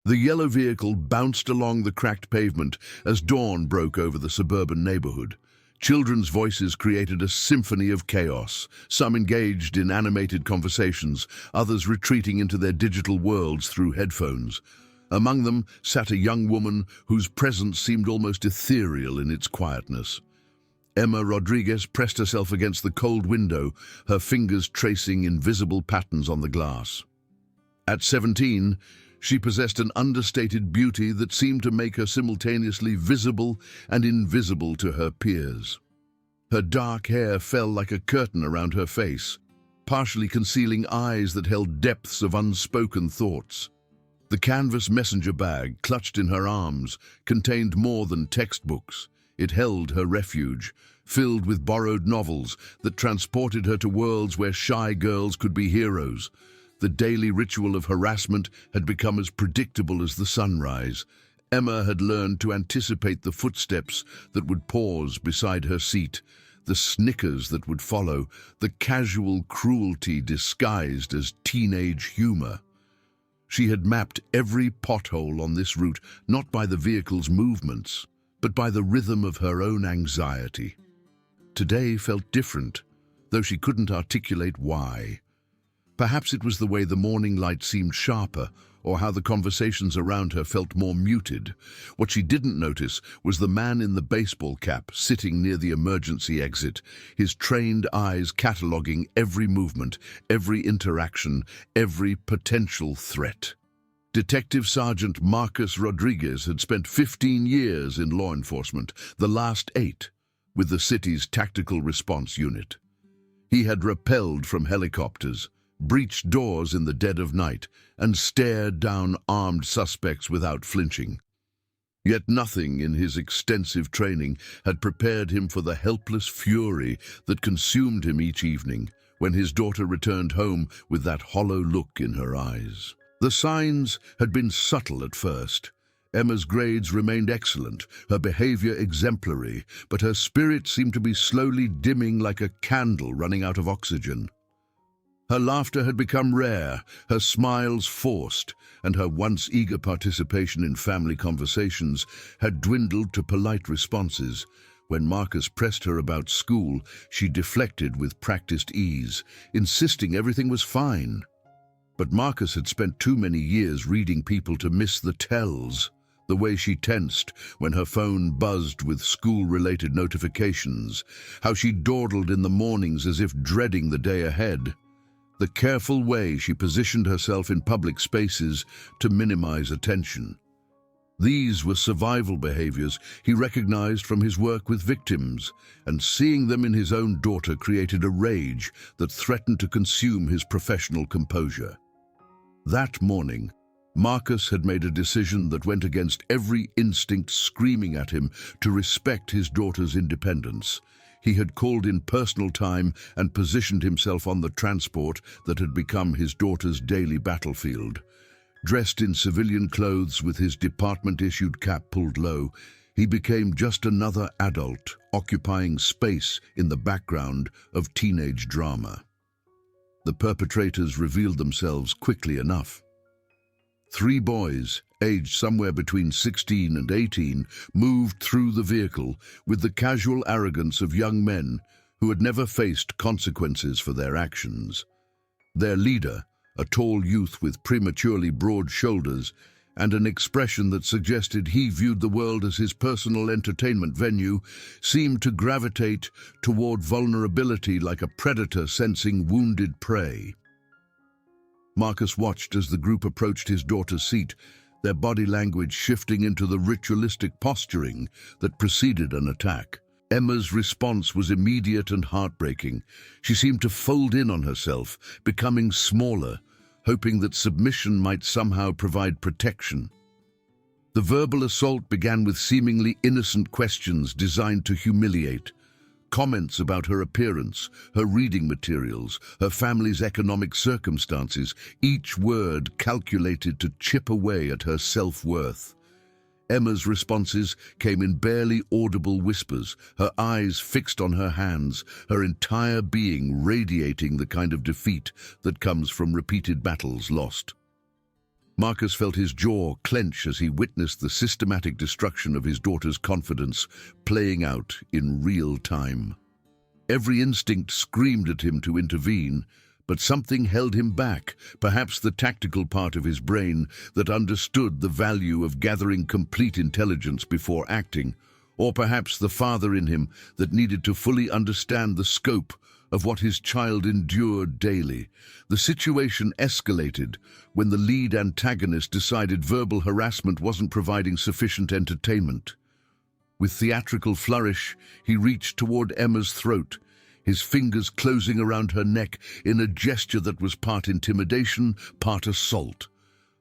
The yellow vehicle bounced along the cracked pavement as dawn broke over the suburban neighborhood. Children's voices created a symphony of chaos, some engaged in animated conversations, others retreating into their digital worlds through headphones. Among them sat a young woman whose presence seemed almost ethereal in its quietness. Emma Rodriguez pressed herself against the cold window, her fingers tracing invisible patterns on the glass. At 17, she possessed an understated beauty that seemed to make her simultaneously visible and invisible to her peers. Her dark hair fell like a curtain around her face, partially concealing eyes that held depths of unspoken thoughts. The canvas messenger bag, clutched in her arms, contained more than textbooks. It held her refuge, filled with borrowed novels that transported her to worlds where shy girls could be heroes. The daily ritual of harassment had become as predictable as the sunrise. Emma had learned to anticipate the footsteps that would pause beside her seat, the snickers that would follow, the casual cruelty disguised as teenage humor. She had mapped every pothole on this route, not by the vehicle's movements, but by the rhythm of her own anxiety. Today felt different, though she couldn't articulate why. Perhaps it was the way the morning light seemed sharper, or how the conversations around her felt more muted. What she didn't notice was the man in the baseball cap sitting near the emergency exit, his trained eyes cataloging every movement, every interaction, every potential threat. Detective Sergeant Marcus Rodriguez had spent 15 years in law enforcement, the last 8 with the city's tactical response unit. He had rappelled from helicopters, breached doors in the dead of night, and stared down armed suspects without flinching. Yet nothing in his extensive training had prepared him for the helpless fury that consumed him each evening when his daughter returned home with that hollow look in her eyes. The signs had been subtle at first. Emma's grades remained excellent, her behavior exemplary, but her spirit seemed to be slowly dimming like a candle running out of oxygen. Her laughter had become rare, her smiles forced, and her once eager participation in family conversations had dwindled to polite responses. When Marcus pressed her about school, she deflected with practiced ease, insisting everything was fine. But Marcus had spent too many years reading people to miss the tells. The way she tensed when her phone buzzed with school-related notifications, how she dawdled in the mornings as if dreading the day ahead. The careful way she positioned herself in public spaces to minimize attention. These were survival behaviors he recognized from his work with victims, and seeing them in his own daughter created a rage that threatened to consume his professional composure. That morning, Marcus had made a decision that went against every instinct screaming at him to respect his daughter's independence. He had called in personal time and positioned himself on the transport that had become his daughter's daily battlefield. Dressed in civilian clothes with his department-issued cap pulled low, he became just another adult, occupying space in the background of teenage drama. The perpetrators revealed themselves quickly enough. 3 boys, aged somewhere between 16 and 18, moved through the vehicle with the casual arrogance of young men who had never faced consequences for their actions. Their leader, a tall youth with prematurely broad shoulders and an expression that suggested he viewed the world as his personal entertainment venue, seemed to gravitate toward vulnerability like a predator sensing wounded prey. Marcus watched as the group approached his daughter's seat, their body language shifting into the ritualistic posturing that preceded an attack. Emma's response was immediate and heartbreaking. She seemed to fold in on herself, becoming smaller, hoping that submission might somehow provide protection. The verbal assault began with seemingly innocent questions designed to humiliate. Comments about her appearance, her reading materials, her family's economic circumstances, each word calculated to chip away at her self-worth. Emma's responses came in barely audible whispers, her eyes fixed on her hands, her entire being radiating the kind of defeat that comes from repeated battles lost. Marcus felt his jaw clench as he witnessed the systematic destruction of his daughter's confidence playing out in real time. Every instinct screamed at him to intervene, but something held him back, perhaps the tactical part of his brain that understood the value of gathering complete intelligence before acting, or perhaps the father in him that needed to fully understand the scope of what his child endured daily. The situation escalated when the lead antagonist decided verbal harassment wasn't providing sufficient entertainment. With theatrical flourish, he reached toward Emma's throat, his fingers closing around her neck in a gesture that was part intimidation, part assault.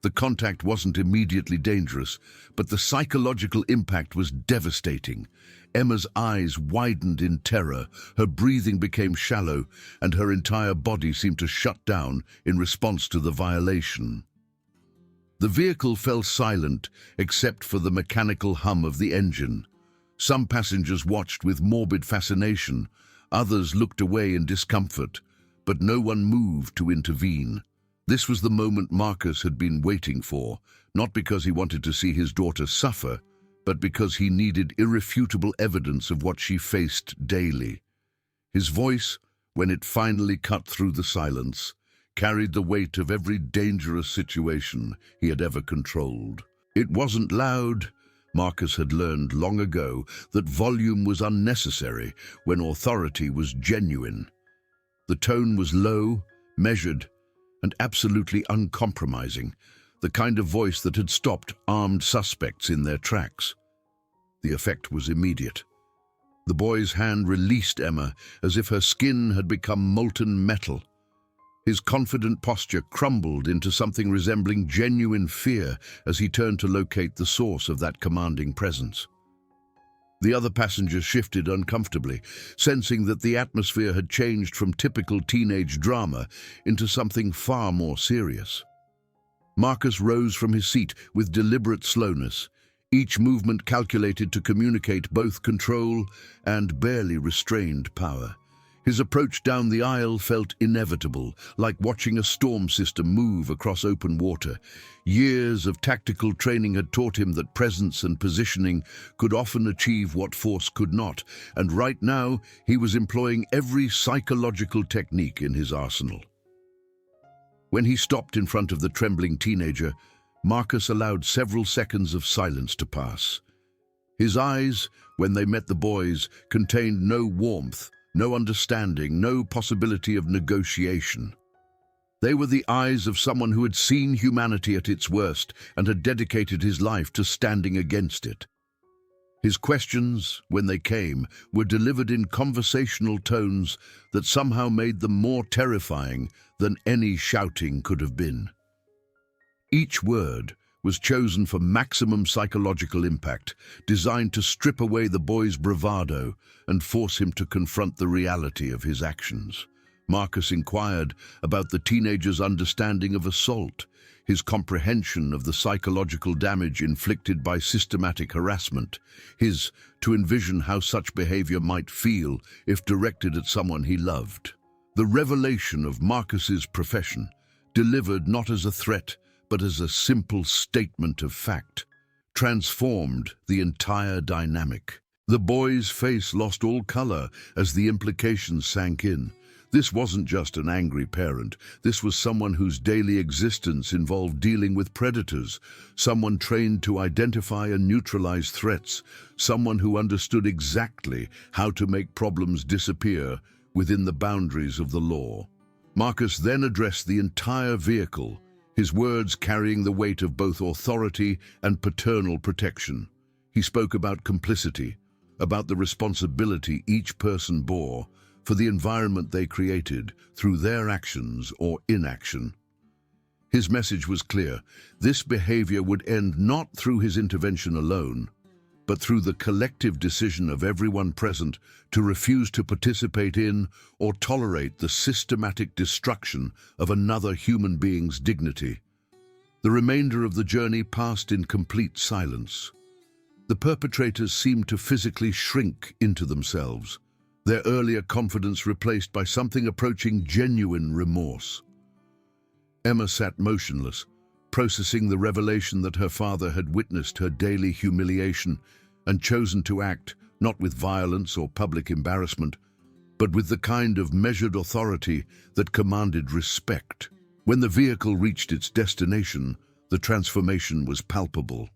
The contact wasn't immediately dangerous, but the psychological impact was devastating. Emma's eyes widened in terror, her breathing became shallow, and her entire body seemed to shut down in response to the violation. The vehicle fell silent except for the mechanical hum of the engine. Some passengers watched with morbid fascination, others looked away in discomfort, but no one moved to intervene. This was the moment Marcus had been waiting for, not because he wanted to see his daughter suffer, but because he needed irrefutable evidence of what she faced daily. His voice, when it finally cut through the silence, carried the weight of every dangerous situation he had ever controlled. It wasn't loud. Marcus had learned long ago that volume was unnecessary when authority was genuine. The tone was low, measured, and absolutely uncompromising, the kind of voice that had stopped armed suspects in their tracks. The effect was immediate. The boy's hand released Emma as if her skin had become molten metal. His confident posture crumbled into something resembling genuine fear as he turned to locate the source of that commanding presence. The other passengers shifted uncomfortably, sensing that the atmosphere had changed from typical teenage drama into something far more serious. Marcus rose from his seat with deliberate slowness, each movement calculated to communicate both control and barely restrained power. His approach down the aisle felt inevitable, like watching a storm system move across open water. Years of tactical training had taught him that presence and positioning could often achieve what force could not, and right now he was employing every psychological technique in his arsenal. When he stopped in front of the trembling teenager, Marcus allowed several seconds of silence to pass. His eyes, when they met the boy's, contained no warmth, no understanding, no possibility of negotiation. They were the eyes of someone who had seen humanity at its worst and had dedicated his life to standing against it. His questions, when they came, were delivered in conversational tones that somehow made them more terrifying than any shouting could have been. Each word was chosen for maximum psychological impact, designed to strip away the boy's bravado and force him to confront the reality of his actions. Marcus inquired about the teenager's understanding of assault, his comprehension of the psychological damage inflicted by systematic harassment, his to envision how such behavior might feel if directed at someone he loved. The revelation of Marcus's profession, delivered not as a threat, but as a simple statement of fact, transformed the entire dynamic. The boy's face lost all color as the implications sank in. This wasn't just an angry parent. This was someone whose daily existence involved dealing with predators, someone trained to identify and neutralize threats, someone who understood exactly how to make problems disappear within the boundaries of the law. Marcus then addressed the entire vehicle, his words carrying the weight of both authority and paternal protection. He spoke about complicity, about the responsibility each person bore for the environment they created through their actions or inaction. His message was clear. This behavior would end not through his intervention alone, but through the collective decision of everyone present to refuse to participate in or tolerate the systematic destruction of another human being's dignity. The remainder of the journey passed in complete silence. The perpetrators seemed to physically shrink into themselves, their earlier confidence replaced by something approaching genuine remorse. Emma sat motionless, processing the revelation that her father had witnessed her daily humiliation and chosen to act not with violence or public embarrassment, but with the kind of measured authority that commanded respect. When the vehicle reached its destination, the transformation was palpable.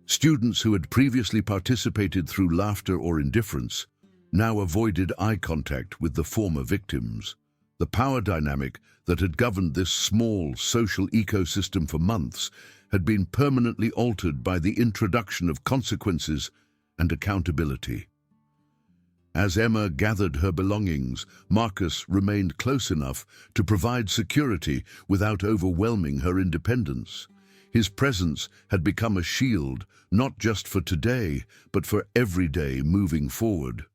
Students who had previously participated through laughter or indifference now avoided eye contact with the former victims. The power dynamic that had governed this small social ecosystem for months had been permanently altered by the introduction of consequences and accountability. As Emma gathered her belongings, Marcus remained close enough to provide security without overwhelming her independence. His presence had become a shield, not just for today, but for every day moving forward.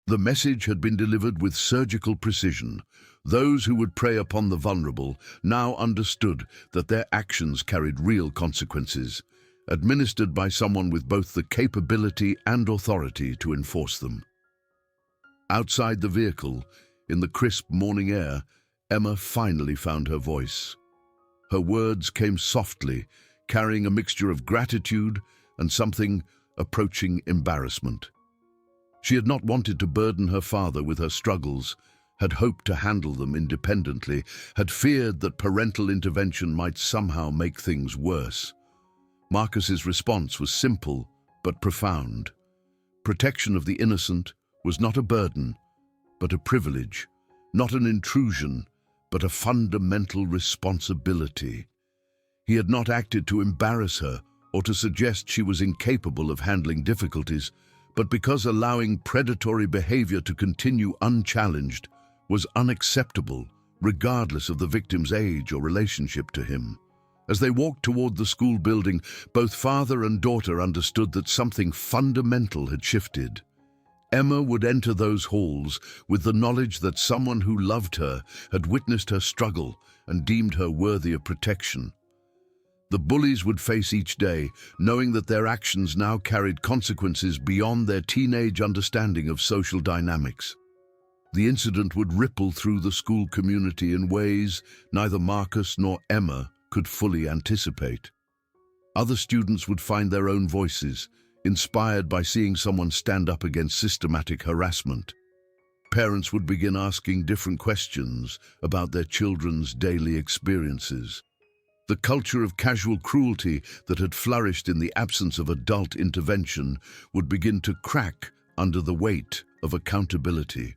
The message had been delivered with surgical precision. Those who would prey upon the vulnerable now understood that their actions carried real consequences, administered by someone with both the capability and authority to enforce them. Outside the vehicle, in the crisp morning air, Emma finally found her voice. Her words came softly, carrying a mixture of gratitude and something approaching embarrassment. She had not wanted to burden her father with her struggles, had hoped to handle them independently, had feared that parental intervention might somehow make things worse. Marcus's response was simple but profound. Protection of the innocent was not a burden, but a privilege, not an intrusion, but a fundamental responsibility. He had not acted to embarrass her or to suggest she was incapable of handling difficulties, but because allowing predatory behavior to continue unchallenged was unacceptable, regardless of the victim's age or relationship to him. As they walked toward the school building, both father and daughter understood that something fundamental had shifted. Emma would enter those halls with the knowledge that someone who loved her had witnessed her struggle and deemed her worthy of protection. The bullies would face each day, knowing that their actions now carried consequences beyond their teenage understanding of social dynamics. The incident would ripple through the school community in ways neither Marcus nor Emma could fully anticipate. Other students would find their own voices, inspired by seeing someone stand up against systematic harassment. Parents would begin asking different questions about their children's daily experiences. The culture of casual cruelty that had flourished in the absence of adult intervention would begin to crack under the weight of accountability.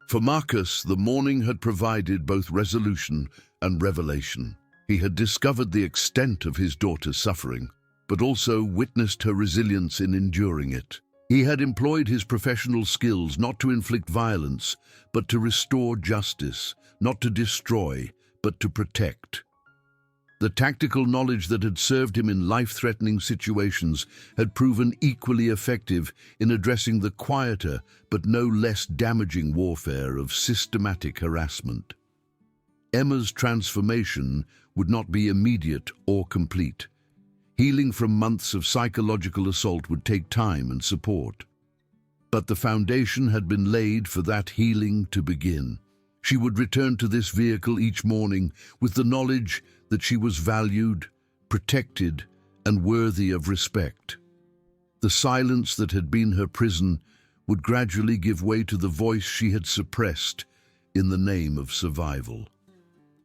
For Marcus, the morning had provided both resolution and revelation. He had discovered the extent of his daughter's suffering, but also witnessed her resilience in enduring it. He had employed his professional skills not to inflict violence, but to restore justice, not to destroy, but to protect. The tactical knowledge that had served him in life-threatening situations had proven equally effective in addressing the quieter but no less damaging warfare of systematic harassment. Emma's transformation would not be immediate or complete. Healing from months of psychological assault would take time and support. But the foundation had been laid for that healing to begin. She would return to this vehicle each morning with the knowledge that she was valued, protected, and worthy of respect. The silence that had been her prison would gradually give way to the voice she had suppressed in the name of survival.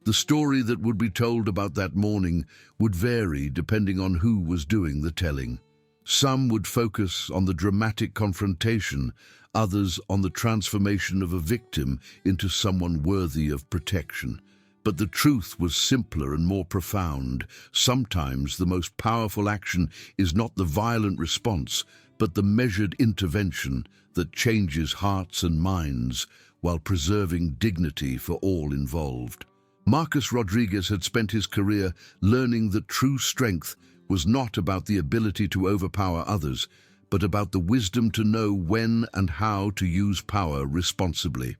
The story that would be told about that morning would vary depending on who was doing the telling. Some would focus on the dramatic confrontation, others on the transformation of a victim into someone worthy of protection. But the truth was simpler and more profound. Sometimes the most powerful action is not the violent response, but the measured intervention that changes hearts and minds while preserving dignity for all involved. Marcus Rodriguez had spent his career learning that true strength was not about the ability to overpower others, but about the wisdom to know when and how to use power responsibly.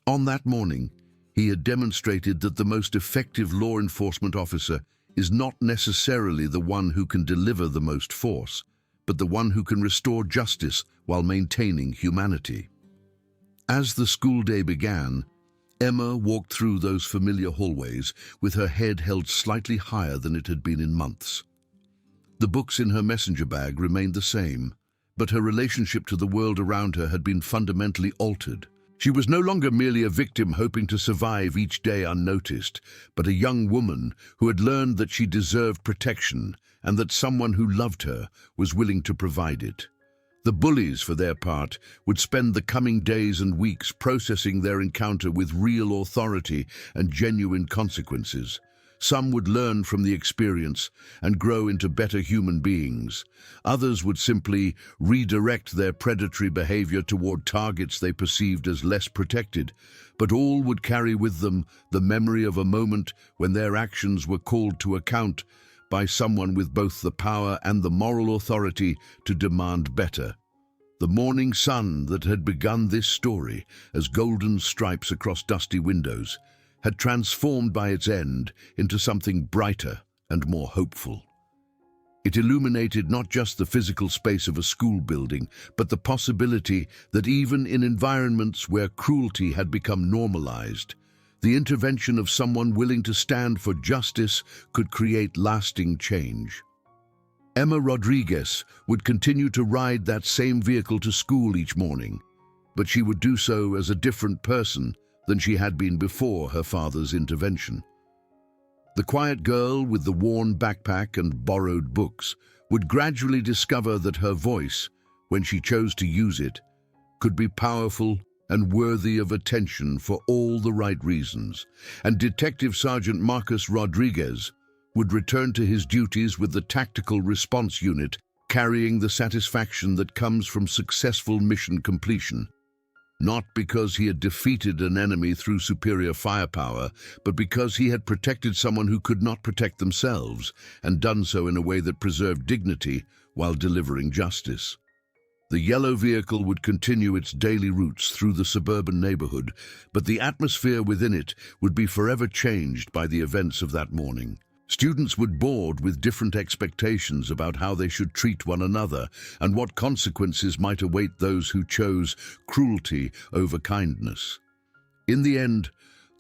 On that morning, he had demonstrated that the most effective law enforcement officer is not necessarily the one who can deliver the most force, but the one who can restore justice while maintaining humanity. As the school day began, Emma walked through those familiar hallways with her head held slightly higher than it had been in months. The books in her messenger bag remained the same, but her relationship to the world around her had been fundamentally altered. She was no longer merely a victim hoping to survive each day unnoticed, but a young woman who had learned that she deserved protection and that someone who loved her was willing to provide it. The bullies, for their part, would spend the coming days and weeks processing their encounter with real authority and genuine consequences. Some would learn from the experience and grow into better human beings. Others would simply redirect their predatory behavior toward targets they perceived as less protected, but all would carry with them the memory of a moment when their actions were called to account by someone with both the power and the moral authority to demand better. The morning sun that had begun this story as golden stripes across dusty windows had transformed by its end into something brighter and more hopeful. It illuminated not just the physical space of a school building, but the possibility that even in environments where cruelty had become normalized, the intervention of someone willing to stand for justice could create lasting change. Emma Rodriguez would continue to ride that same vehicle to school each morning, but she would do so as a different person than she had been before her father's intervention. The quiet girl with the worn backpack and borrowed books would gradually discover that her voice, when she chose to use it, could be powerful and worthy of attention for all the right reasons, and Detective Sergeant Marcus Rodriguez would return to his duties with the Tactical Response Unit, carrying the satisfaction that comes from successful mission completion. Not because he had defeated an enemy through superior firepower, but because he had protected someone who could not protect themselves, and done so in a way that preserved dignity while delivering justice. The yellow vehicle would continue its daily routes through the suburban neighborhood, but the atmosphere within it would be forever changed by the events of that morning. Students would board with different expectations about how they should treat one another and what consequences might await those who chose cruelty over kindness. In the end,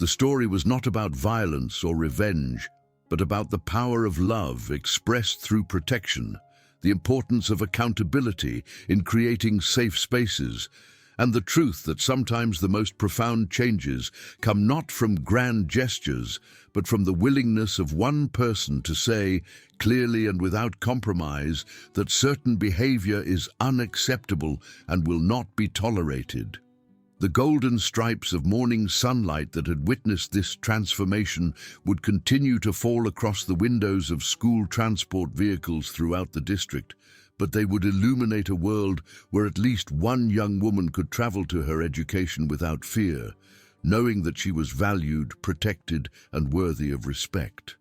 the story was not about violence or revenge, but about the power of love expressed through protection, the importance of accountability in creating safe spaces, and the truth that sometimes the most profound changes come not from grand gestures, but from the willingness of one person to say, clearly and without compromise, that certain behavior is unacceptable and will not be tolerated. The golden stripes of morning sunlight that had witnessed this transformation would continue to fall across the windows of school transport vehicles throughout the district, but they would illuminate a world where at least one young woman could travel to her education without fear, knowing that she was valued, protected, and worthy of respect.